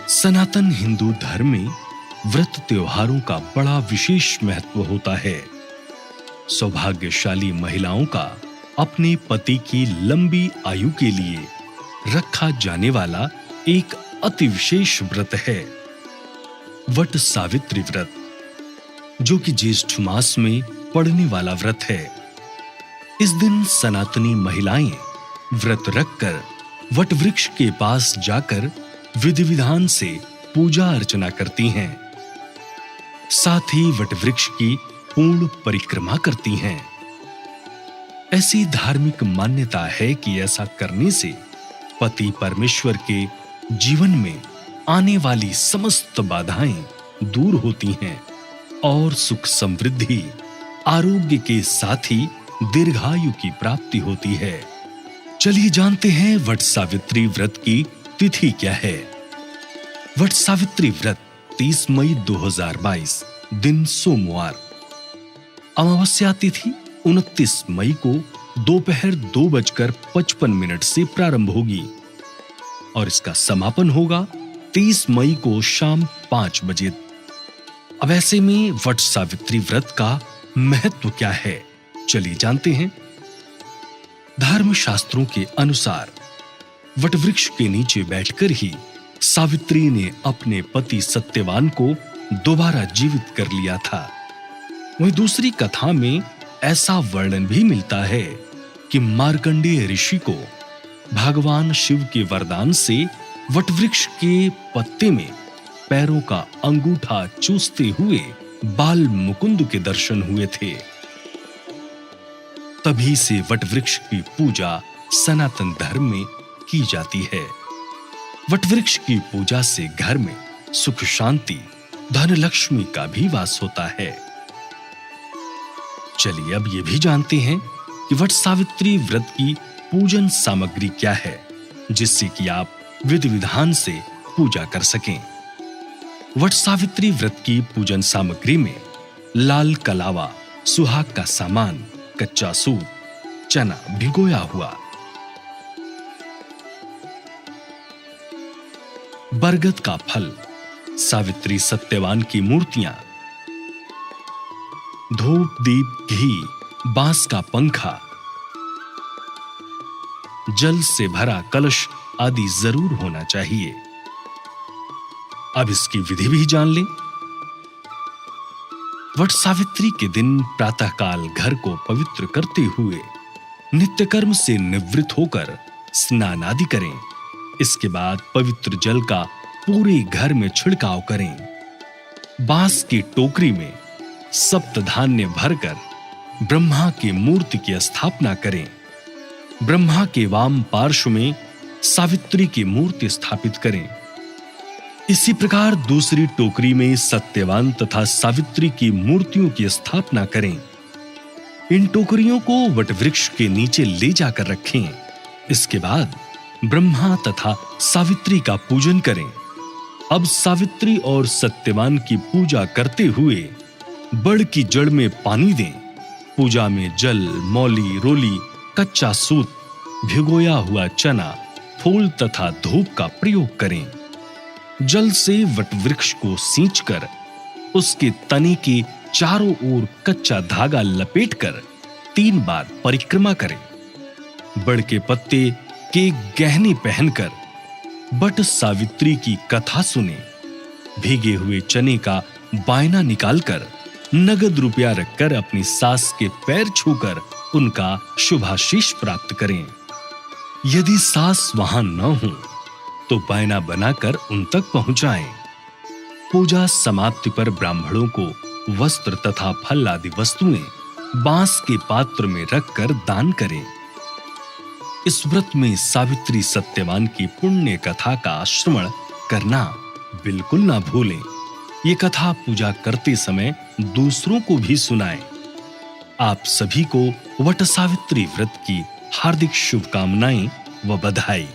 सनातन हिंदू धर्म में व्रत त्योहारों का बड़ा विशेष महत्व होता है। सौभाग्यशाली महिलाओं का अपने पति की लंबी आयु के लिए रखा जाने वाला एक अति विशेष व्रत है वट सावित्री व्रत, जो कि ज्येष्ठ मास में पड़ने वाला व्रत है। इस दिन सनातनी महिलाएं व्रत रखकर वट वृक्ष के पास जाकर विधि विधान से पूजा अर्चना करती हैं। साथ ही वट वृक्ष की पूर्ण परिक्रमा करती हैं। ऐसी धार्मिक मान्यता है कि ऐसा करने से पति परमेश्वर के जीवन में आने वाली समस्त बाधाएं दूर होती हैं और सुख समृद्धि, आरोग्य के साथ ही दीर्घायु की प्राप्ति होती है। चलिए जानते हैं वट सावित्री व्रत की तिथि क्या है। वट सावित्री व्रत 30 मई 2022 दिन सोमवार, अमावस्या तिथि 29 मई को दोपहर 2:55 से प्रारंभ होगी और इसका समापन होगा 30 मई को शाम 5 बजे। अब ऐसे में वट सावित्री व्रत का महत्व क्या है, चलिए जानते हैं। धर्म शास्त्रों के अनुसार वट वृक्ष के नीचे बैठकर ही सावित्री ने अपने पति सत्यवान को दोबारा जीवित कर लिया था। वहीं दूसरी कथा में ऐसा वर्णन भी मिलता है कि मार्कंडेय ऋषि को भगवान शिव के वरदान से वट वृक्ष के पत्ते में पैरों का अंगूठा चूसते हुए बाल मुकुंद के दर्शन हुए थे। तभी से वट वृक्ष की पूजा सनातन धर्म में की जाती है। वट वृक्ष की पूजा से घर में सुख शांति, धन लक्ष्मी का भी वास होता है। चलिए अब ये भी जानते हैं कि वट सावित्री व्रत की पूजन सामग्री क्या है, जिससे कि आप विधि विधान से पूजा कर सकें। वट सावित्री व्रत की पूजन सामग्री में लाल कलावा, सुहाग का सामान, कच्चा सूत, चना भिगोया हुआ, बरगद का फल, सावित्री सत्यवान की मूर्तियां, धूप दीप घी, बांस का पंखा, जल से भरा कलश आदि जरूर होना चाहिए। अब इसकी विधि भी जान लें। वट सावित्री के दिन प्रातःकाल घर को पवित्र करते हुए नित्य कर्म से निवृत्त होकर स्नान आदि करें। इसके बाद पवित्र जल का पूरे घर में छिड़काव करें। बांस की टोकरी में सप्त धान्य भरकर ब्रह्मा की मूर्ति की स्थापना करें। ब्रह्मा के वाम पार्श्व में सावित्री की मूर्ति स्थापित करें। इसी प्रकार दूसरी टोकरी में सत्यवान तथा सावित्री की मूर्तियों की स्थापना करें। इन टोकरियों को वट वृक्ष के नीचे ले जाकर रखें। इसके बाद ब्रह्मा तथा सावित्री का पूजन करें। अब सावित्री और सत्यवान की पूजा करते हुए बड़ की जड़ में पानी दें। पूजा में जल, मौली, रोली, कच्चा सूत, भिगोया हुआ चना, फूल तथा धूप का प्रयोग करें। जल से वट वृक्ष को सींचकर उसके तने के चारों ओर कच्चा धागा लपेटकर 3 बार परिक्रमा करें। बड़ के पत्ते के गहने पहनकर वट सावित्री की कथा सुने। भीगे हुए चने का बायना निकालकर नगद रुपया रखकर अपनी सास के पैर छूकर उनका शुभाशीष प्राप्त करें। यदि सास वहां न हो तो बायना बनाकर उन तक पहुंचाएं। पूजा समाप्ति पर ब्राह्मणों को वस्त्र तथा फल आदि वस्तुएं बांस के पात्र में रखकर दान करें। इस व्रत में सावित्री सत्यवान की पुण्य कथा का श्रवण करना बिल्कुल ना भूलें। ये कथा पूजा करते समय दूसरों को भी सुनाएं। आप सभी को वट सावित्री व्रत की हार्दिक शुभकामनाएं व बधाई।